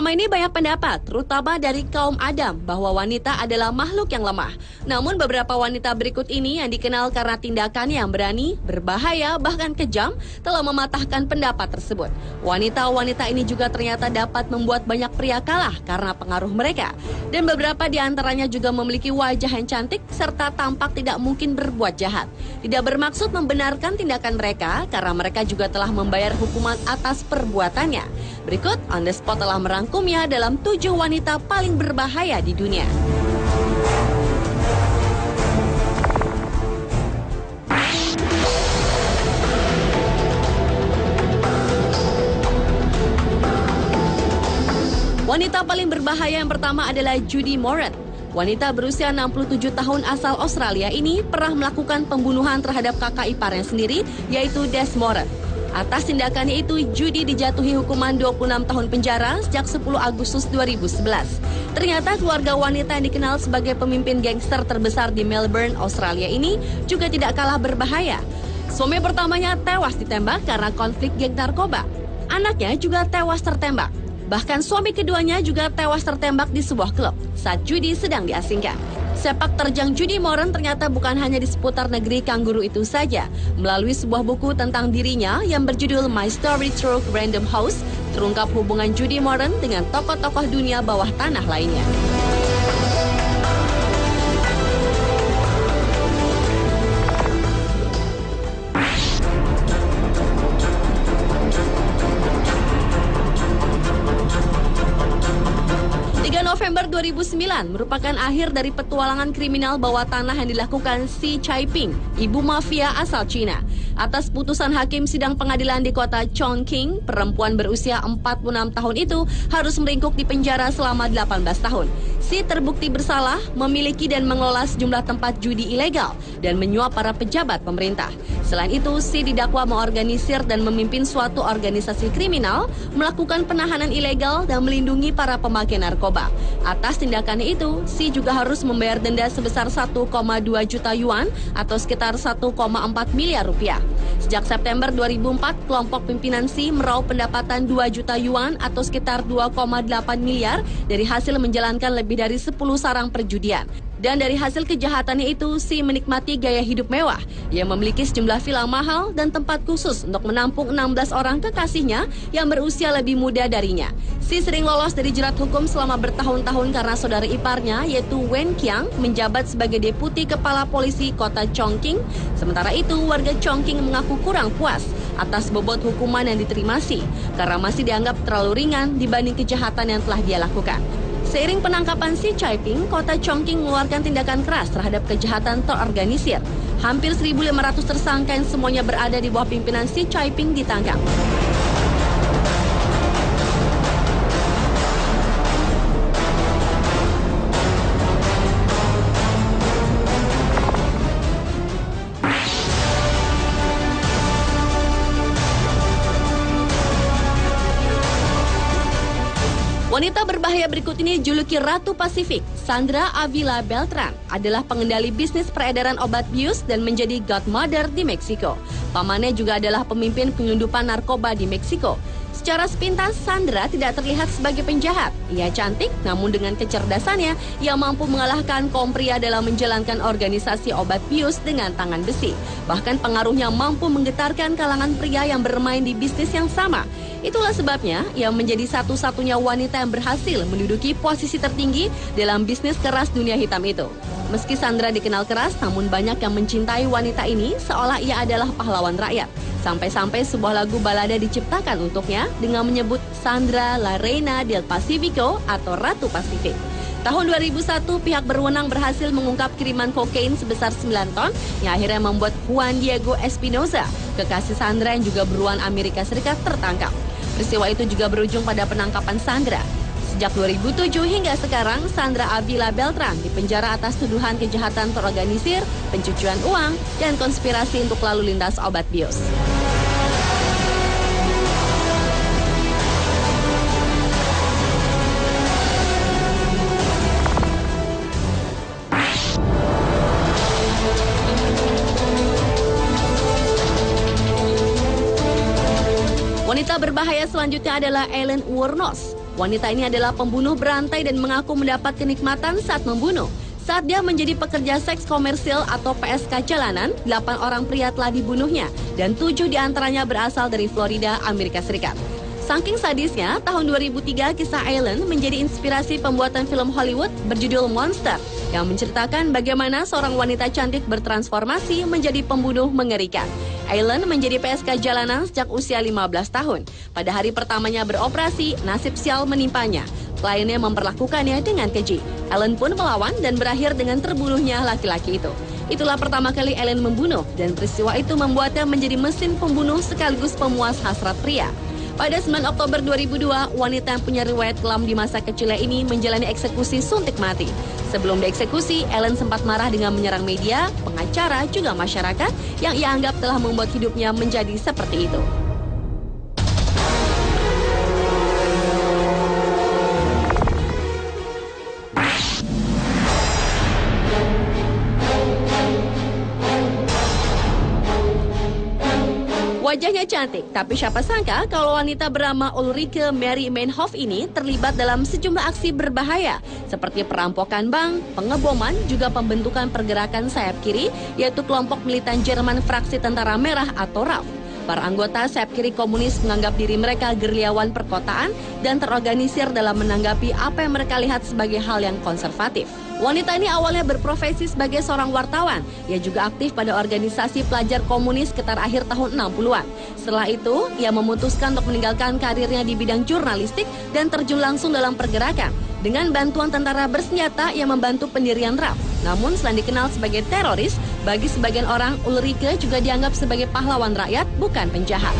Selama ini banyak pendapat, terutama dari kaum Adam, bahwa wanita adalah makhluk yang lemah. Namun beberapa wanita berikut ini yang dikenal karena tindakan yang berani, berbahaya, bahkan kejam, telah mematahkan pendapat tersebut. Wanita-wanita ini juga ternyata dapat membuat banyak pria kalah karena pengaruh mereka. Dan beberapa di antaranya juga memiliki wajah yang cantik serta tampak tidak mungkin berbuat jahat. Tidak bermaksud membenarkan tindakan mereka karena mereka juga telah membayar hukuman atas perbuatannya. Berikut On The Spot telah merangkumnya dalam 7 wanita paling berbahaya di dunia. Wanita paling berbahaya yang pertama adalah Judy Moran. Wanita berusia 67 tahun asal Australia ini pernah melakukan pembunuhan terhadap kakak iparnya sendiri, yaitu Des Moran. Atas tindakannya itu, Judy dijatuhi hukuman 26 tahun penjara sejak 10 Agustus 2011. Ternyata keluarga wanita yang dikenal sebagai pemimpin gangster terbesar di Melbourne, Australia ini juga tidak kalah berbahaya. Suami pertamanya tewas ditembak karena konflik geng narkoba. Anaknya juga tewas tertembak. Bahkan suami keduanya juga tewas tertembak di sebuah klub saat Judy sedang diasingkan. Sepak terjang Judy Moran ternyata bukan hanya di seputar negeri kanguru itu saja. Melalui sebuah buku tentang dirinya yang berjudul My Story Through Random House, terungkap hubungan Judy Moran dengan tokoh-tokoh dunia bawah tanah lainnya. November 2009 merupakan akhir dari petualangan kriminal bawah tanah yang dilakukan Si Chaiping, ibu mafia asal Cina. Atas putusan hakim sidang pengadilan di kota Chongqing, perempuan berusia 46 tahun itu harus meringkuk di penjara selama 18 tahun. Si terbukti bersalah memiliki dan mengelola sejumlah tempat judi ilegal dan menyuap para pejabat pemerintah. Selain itu, Si didakwa mengorganisir dan memimpin suatu organisasi kriminal, melakukan penahanan ilegal dan melindungi para pemakai narkoba. Atas tindakannya itu, Si juga harus membayar denda sebesar 1,2 juta yuan atau sekitar 1,4 miliar rupiah. Sejak September 2004, kelompok pimpinan Si meraup pendapatan 2 juta yuan atau sekitar 2,8 miliar dari hasil menjalankan lebih dari 10 sarang perjudian. Dan dari hasil kejahatannya itu, Si menikmati gaya hidup mewah. Ia memiliki sejumlah villa mahal dan tempat khusus untuk menampung 16 orang kekasihnya yang berusia lebih muda darinya. Si sering lolos dari jerat hukum selama bertahun-tahun karena saudara iparnya, yaitu Wen Qiang, menjabat sebagai deputi kepala polisi kota Chongqing. Sementara itu, warga Chongqing mengaku kurang puas atas bobot hukuman yang diterima Si, karena masih dianggap terlalu ringan dibanding kejahatan yang telah dia lakukan. Seiring penangkapan Si Chaiping, kota Chongqing mengeluarkan tindakan keras terhadap kejahatan terorganisir. Hampir 1.500 tersangka yang semuanya berada di bawah pimpinan Si Chaiping ditangkap. Wanita berbahaya berikut ini juluki Ratu Pasifik. Sandra Avila Beltran adalah pengendali bisnis peredaran obat bius dan menjadi godmother di Meksiko. Pamannya juga adalah pemimpin penyelundupan narkoba di Meksiko. Secara sepintas, Sandra tidak terlihat sebagai penjahat. Ia cantik, namun dengan kecerdasannya, ia mampu mengalahkan kaum pria dalam menjalankan organisasi obat bius dengan tangan besi. Bahkan pengaruhnya mampu menggetarkan kalangan pria yang bermain di bisnis yang sama. Itulah sebabnya ia menjadi satu-satunya wanita yang berhasil menduduki posisi tertinggi dalam bisnis keras dunia hitam itu. Meski Sandra dikenal keras, namun banyak yang mencintai wanita ini seolah ia adalah pahlawan rakyat. Sampai-sampai sebuah lagu balada diciptakan untuknya dengan menyebut Sandra La Reina del Pacifico atau Ratu Pasifik. Tahun 2001, pihak berwenang berhasil mengungkap kiriman kokain sebesar 9 ton yang akhirnya membuat Juan Diego Espinoza, kekasih Sandra yang juga beruang Amerika Serikat, tertangkap. Peristiwa itu juga berujung pada penangkapan Sandra. Sejak 2007 hingga sekarang, Sandra Avila Beltran dipenjara atas tuduhan kejahatan terorganisir, pencucian uang, dan konspirasi untuk lalu lintas obat bius. Wanita berbahaya selanjutnya adalah Ellen Wuornos. Wanita ini adalah pembunuh berantai dan mengaku mendapat kenikmatan saat membunuh. Saat dia menjadi pekerja seks komersil atau PSK jalanan, 8 orang pria telah dibunuhnya dan 7 diantaranya berasal dari Florida, Amerika Serikat. Saking sadisnya, tahun 2003 kisah Aileen menjadi inspirasi pembuatan film Hollywood berjudul Monster yang menceritakan bagaimana seorang wanita cantik bertransformasi menjadi pembunuh mengerikan. Aileen menjadi PSK jalanan sejak usia 15 tahun. Pada hari pertamanya beroperasi, nasib sial menimpanya. Kliennya memperlakukannya dengan keji. Aileen pun melawan dan berakhir dengan terbunuhnya laki-laki itu. Itulah pertama kali Aileen membunuh dan peristiwa itu membuatnya menjadi mesin pembunuh sekaligus pemuas hasrat pria. Pada 9 Oktober 2002, wanita yang punya riwayat kelam di masa kecilnya ini menjalani eksekusi suntik mati. Sebelum dieksekusi, Aileen sempat marah dengan menyerang media, pengacara, juga masyarakat yang ia anggap telah membuat hidupnya menjadi seperti itu. Wajahnya cantik, tapi siapa sangka kalau wanita bernama Ulrike Mary Meinhof ini terlibat dalam sejumlah aksi berbahaya seperti perampokan bank, pengeboman, juga pembentukan pergerakan sayap kiri, yaitu kelompok militan Jerman fraksi Tentara Merah atau RAF. Para anggota sayap kiri komunis menganggap diri mereka gerilyawan perkotaan dan terorganisir dalam menanggapi apa yang mereka lihat sebagai hal yang konservatif. Wanita ini awalnya berprofesi sebagai seorang wartawan. Ia juga aktif pada organisasi pelajar komunis sekitar akhir tahun 60-an. Setelah itu, ia memutuskan untuk meninggalkan karirnya di bidang jurnalistik dan terjun langsung dalam pergerakan. Dengan bantuan tentara bersenjata, ia membantu pendirian RAF. Namun, selain dikenal sebagai teroris, bagi sebagian orang, Ulrike juga dianggap sebagai pahlawan rakyat, bukan penjahat.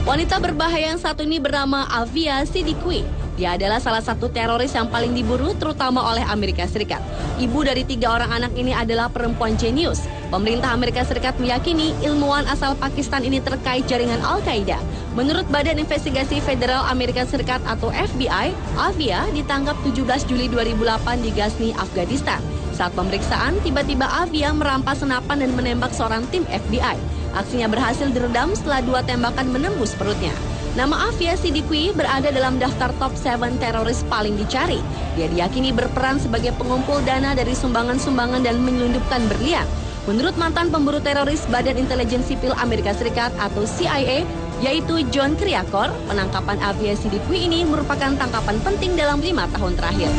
Wanita berbahaya yang satu ini bernama Aviva Sidique. Dia adalah salah satu teroris yang paling diburu terutama oleh Amerika Serikat. Ibu dari 3 orang anak ini adalah perempuan jenius. Pemerintah Amerika Serikat meyakini ilmuwan asal Pakistan ini terkait jaringan Al-Qaeda. Menurut Badan Investigasi Federal Amerika Serikat atau FBI, Aviva ditangkap 17 Juli 2008 di Ghazni, Afghanistan. Saat pemeriksaan, tiba-tiba Aviva merampas senapan dan menembak seorang tim FBI. Aksinya berhasil diredam setelah 2 tembakan menembus perutnya. Nama Aviva Sidique berada dalam daftar top 7 teroris paling dicari. Dia diyakini berperan sebagai pengumpul dana dari sumbangan-sumbangan dan menyelundupkan berlian. Menurut mantan pemburu teroris Badan Intelijen Sipil Amerika Serikat atau CIA, yaitu John Kiriakou, penangkapan Aviva Sidique ini merupakan tangkapan penting dalam 5 tahun terakhir.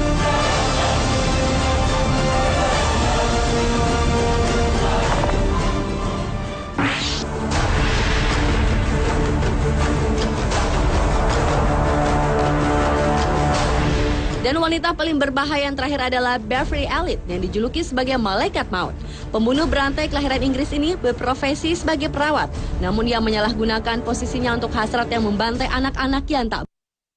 Dan wanita paling berbahaya yang terakhir adalah Beverly Elliot yang dijuluki sebagai malaikat maut. Pembunuh berantai kelahiran Inggris ini berprofesi sebagai perawat, namun ia menyalahgunakan posisinya untuk hasrat yang membantai anak-anak yang tak.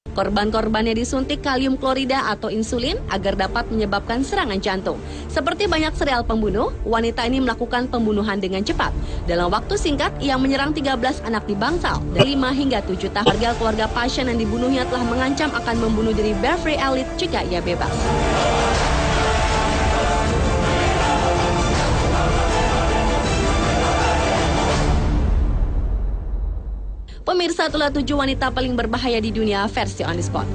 Korban-korbannya disuntik kalium klorida atau insulin agar dapat menyebabkan serangan jantung. Seperti banyak serial pembunuh, wanita ini melakukan pembunuhan dengan cepat. Dalam waktu singkat, ia menyerang 13 anak di bangsal dari 5 hingga 7 tahun. Keluarga pasien yang dibunuhnya telah mengancam akan membunuh diri Beverly Elliot jika ia bebas. Pemirsa, itulah 7 wanita paling berbahaya di dunia versi On The Spot.